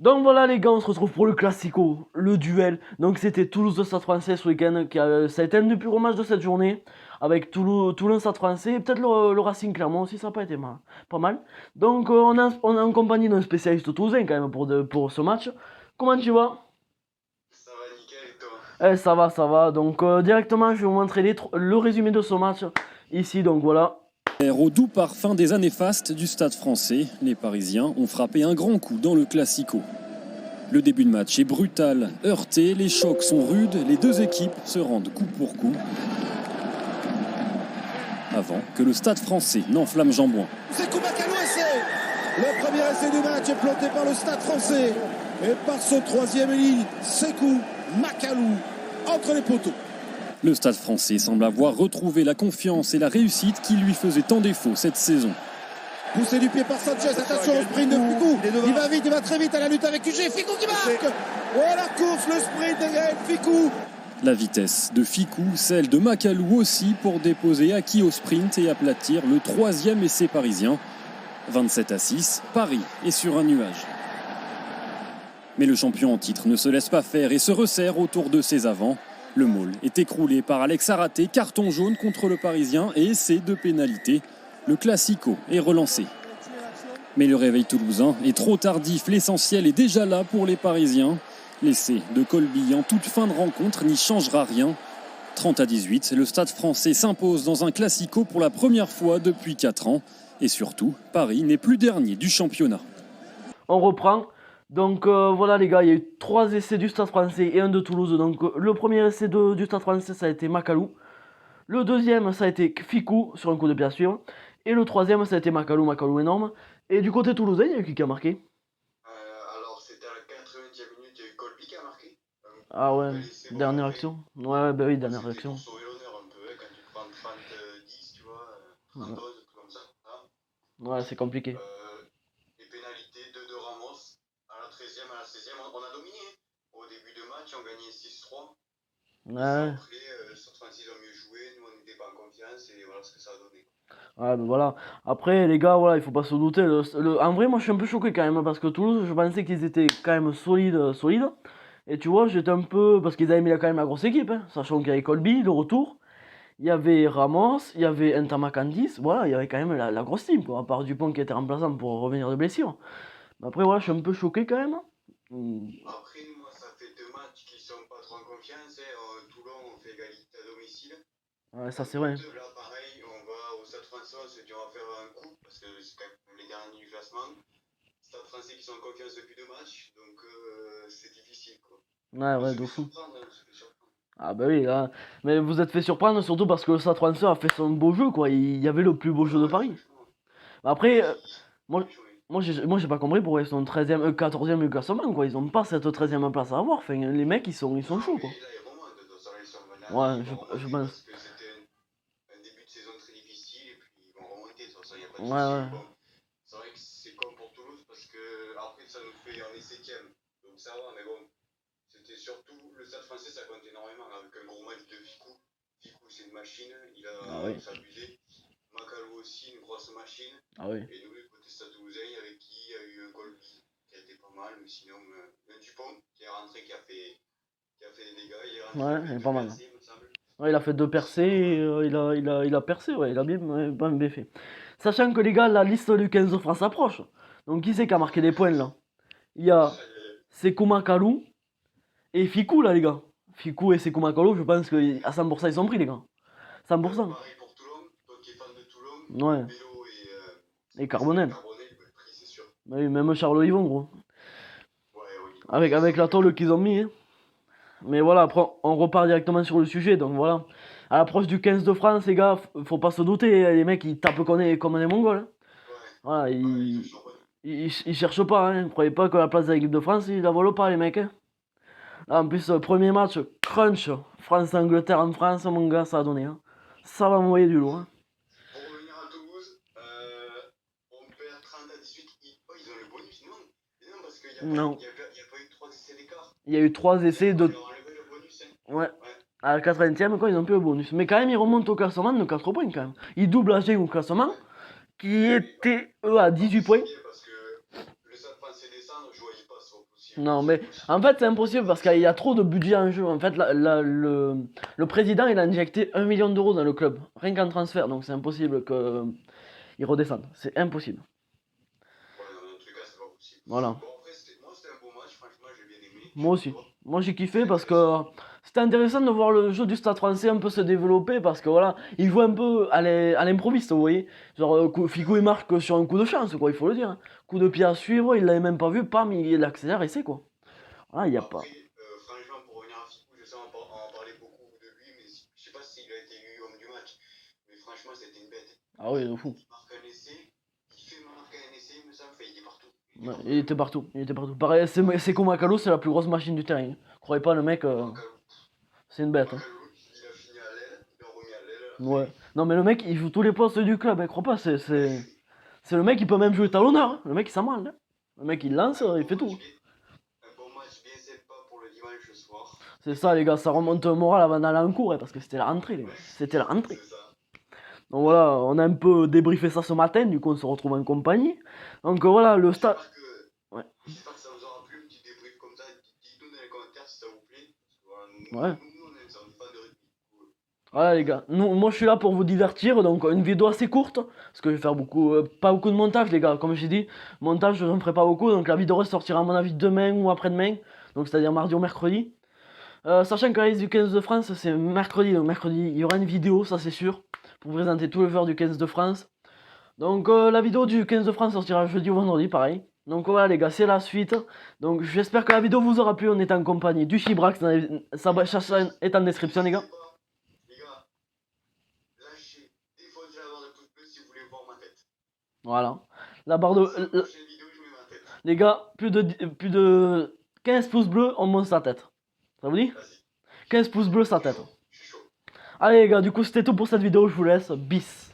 Donc voilà les gars, on se retrouve pour le Classico, le duel. Donc c'était Toulouse-Stade Français ce week-end, ça a été un des plus gros matchs de cette journée, avec Toulon-Stade Français, et peut-être le Racing Clermont aussi, ça n'a pas été mal, pas mal. Donc on est en compagnie d'un spécialiste toulousain quand même pour ce match. Comment tu vas? Ça va nickel et toi? Ça va. Donc directement, je vais vous montrer le résumé de ce match ici, donc voilà. Au doux parfum des années fastes du Stade français, les Parisiens ont frappé un grand coup dans le Classico. Le début de match est brutal, heurté, les chocs sont rudes, les deux équipes se rendent coup pour coup. Avant que le Stade français n'enflamme Jambouin. Sekou Makalou essai. Le premier essai du match est planté par le Stade français. Et par son troisième ligne, Sekou Makalou entre les poteaux. Le Stade français semble avoir retrouvé la confiance et la réussite qui lui faisaient tant défaut cette saison. Poussé du pied par Sanchez, attention au sprint de Ficou. Il va vite, il va très vite à la lutte avec UG. Ficou qui marque. Oh la course, le sprint de Gaël Ficou. La vitesse de Ficou, celle de Makalou aussi pour déposer acquis au sprint et aplatir le troisième essai parisien. 27-6, Paris est sur un nuage. Mais le champion en titre ne se laisse pas faire et se resserre autour de ses avants. Le Maule est écroulé par Alex Araté, carton jaune contre le Parisien et essai de pénalité. Le Classico est relancé. Mais le réveil toulousain est trop tardif, l'essentiel est déjà là pour les Parisiens. L'essai de Colby en toute fin de rencontre n'y changera rien. 30-18, le Stade français s'impose dans un Classico pour la première fois depuis 4 ans. Et surtout, Paris n'est plus dernier du championnat. On reprend. Donc voilà les gars, il y a eu 3 essais du Stade français et un de Toulouse. Donc le premier essai du Stade français, ça a été Makalou. Le deuxième, ça a été Ficou sur un coup de pied à suivre. Et le troisième, ça a été Makalou énorme. Et du côté toulousain, il y a eu qui a marqué? Alors c'était à la 80e minute, il y a eu Colby qui a marqué. Ah ouais, dernière action. Ouais, bah oui, dernière C'était action. pour sauver l'honneur un peu, quand tu te prends 30-10, tu vois, 30-11, tout comme ça. Hein. Ouais, c'est compliqué. Les pénalités de Ramos, à la 13e, à la 16e, on a dominé. Au début de match, on gagnait 6-3. Ouais. Après, Stade français ont mieux joué, nous on n'était pas en confiance et voilà ce que ça a donné. Ouais, ben voilà. Après, les gars, voilà, il faut pas se douter. En vrai, moi, je suis un peu choqué quand même parce que Toulouse, je pensais qu'ils étaient quand même solides. Et tu vois, j'étais un peu. Parce qu'ils avaient mis quand même la grosse équipe, hein, sachant qu'il y avait Colby, le retour. Il y avait Ramos, il y avait Ntama Candice. Voilà, il y avait quand même la grosse team, quoi. À part Dupont qui était remplaçant pour revenir de blessure. Mais après, voilà, je suis un peu choqué quand même. Après, moi, ça fait 2 matchs qui sont pas trop en confiance. Toulon, on fait égalité à domicile. Ouais, ça c'est vrai. Là, pareil, on va au Stade français, on se dit on va faire un coup parce que c'est quand même les derniers du classement. Stade français qui sont en confiance depuis 2 matchs, donc c'est difficile quoi. Ouais, On de se fait fou. surprendre, on se fait surprendre. Ah bah oui, là. Mais vous êtes fait surprendre surtout parce que le Stade Français a fait son beau jeu, quoi. Il y avait le plus beau jeu de Paris. Après, moi, moi j'ai pas compris pourquoi ils sont 13e, 14e du classement, quoi. Ils ont pas cette 13e place à avoir. Enfin, les mecs, ils sont chauds, quoi. Là, il y a vraiment de ça, ils sont Ouais, revenus je parce pense. que c'était un début de saison très difficile et puis ils vont remonter, de toute façon, il n'y a pas de Ouais. souci. Bon, c'est vrai que c'est comme pour Toulouse parce que après ça nous fait, on est 7e, donc ça va, mais bon, c'était surtout le Stade français, ça compte énormément avec un gros match de Ficou. Ficou, c'est une machine, il a s'abusé. Makalou aussi, une grosse machine. Ah oui. Et nous, le côté Stade toulousain, avec qui il y a eu un Colby qui a été pas mal, mais sinon, un Dupont qui est rentré, qui a fait des dégâts. Il est rentré, Ouais, il est pas mal. percées, il me semble. Ouais, il a fait 2 percées, et, il a percé, ouais, il a bien fait. Sachant que les gars, la liste du 15 de France approche. Donc qui c'est qui a marqué des points là? Il y a Sekou Makalou et Ficou là les gars. Ficou et Sekou Makalou, je pense qu'à 100% ils sont pris les gars. 100%. Pareil pour Toulon, toi qui es fan de Toulon, Ouais. Bello Et Carbonel. Carbonel, il va être pris, c'est sûr. Oui, même Charles Yvon gros. Ouais, oui. Avec la tôle qu'ils ont mis. Hein. Mais voilà, après on repart directement sur le sujet, donc voilà. À l'approche du 15 de France, les gars, faut pas se douter, les mecs ils tapent comme des Mongols. Hein. Ouais. Voilà, Ouais, ils cherchent pas, hein. Croyez pas que la place de l'équipe de France, ils la volent pas les mecs. Hein. Là, en plus, premier match, crunch, France-Angleterre en France, mon gars, ça a donné. Hein. Ça va m'envoyer du lourd. Hein. Pour revenir à Toulouse, on perd 30-18. Ils ont le bonus, non? Non, parce qu'il n'y a, pas eu 3 essais d'écart. Il y a eu 3 essais de. Ils ont enlevé le bonus, hein. Ouais. À la 80e, quoi, ils ont plus le bonus. Mais quand même, ils remontent au classement de 4 points, quand même. Ils doublent AG au classement, qui était, eux, à 18 points. Parce que le Stade français descend, jouait dis pas, c'est pas possible. Non, mais en fait, c'est impossible parce qu'il y a trop de budget en jeu. En fait, le président, il a injecté 1 million d'euros dans le club, rien qu'en transfert. Donc, c'est impossible qu'il redescende. C'est impossible. Ouais, non, dans tous les cas, c'est pas possible. Voilà. Bon, après, c'était un beau match, franchement, j'ai bien aimé. Moi aussi. Moi, j'ai kiffé parce que c'était intéressant de voir le jeu du Stade français un peu se développer parce que voilà, il joue un peu à l'improviste, vous voyez. Genre, Figo, il marque sur un coup de chance, quoi, il faut le dire. Coup de pied à suivre, il l'avait même pas vu, pam, il accélère et c'est quoi. Voilà, il y a pas. Après, franchement, pour revenir à Ficou, je sais, on en parlait beaucoup de lui, mais je sais pas s'il a été élu homme du match. Mais franchement, c'était une bête. Ah oui, de fou. Il marque un essai, il fait marquer un essai, il me semble, il est partout. Ouais, il était partout, il était partout. Pareil, c'est comme Makalo, c'est la plus grosse machine du terrain. Croyez pas, le mec, c'est une bête. Hein. Macalou, il a fini à l'aile, il a remis à l'aile. Ouais. Non, mais le mec, il joue tous les postes du club, hein, crois pas, c'est le mec, il peut même jouer talonneur. Hein. Le mec, il s'en branle. Hein. Le mec, il lance, il fait tout. Un bon match bien sympa pour le dimanche soir. C'est ça, les gars, ça remonte le moral avant d'aller en cours, hein, parce que c'était la rentrée, les gars. C'était la rentrée. C'est ça. Donc voilà, on a un peu débriefé ça ce matin, du coup, on se retrouve en compagnie. Donc voilà, le stade. Ouais. J'espère que ça vous aura plu, un petit débrief comme ça. Dites-nous dans les commentaires si ça vous plaît. Parce que, voilà, Ouais. nous, on est fans de rugby. Voilà les gars, moi je suis là pour vous divertir, donc une vidéo assez courte, parce que je vais faire pas beaucoup de montage les gars, comme j'ai dit, montage je n'en ferai pas beaucoup, donc la vidéo sortira à mon avis demain ou après-demain, donc c'est-à-dire mardi ou mercredi. Sachant que la liste du 15 de France c'est mercredi, donc mercredi il y aura une vidéo, ça c'est sûr, pour présenter tous les joueurs du 15 de France. Donc la vidéo du 15 de France sortira jeudi ou vendredi, pareil. Donc voilà les gars, c'est la suite. Donc j'espère que la vidéo vous aura plu, on est en compagnie du Chibrax, sa chaîne est en description les gars. Les gars, lâchez, défoncez la barre de pouce bleu si vous voulez voir ma tête. Voilà. La barre de... Prochaine vidéo, je mets ma tête. Les gars, plus de 15 pouces bleus, on monte sa tête. Ça vous dit? Vas-y. 15 pouces bleus, sa tête. Je suis chaud. Allez les gars, du coup c'était tout pour cette vidéo, je vous laisse. Bis.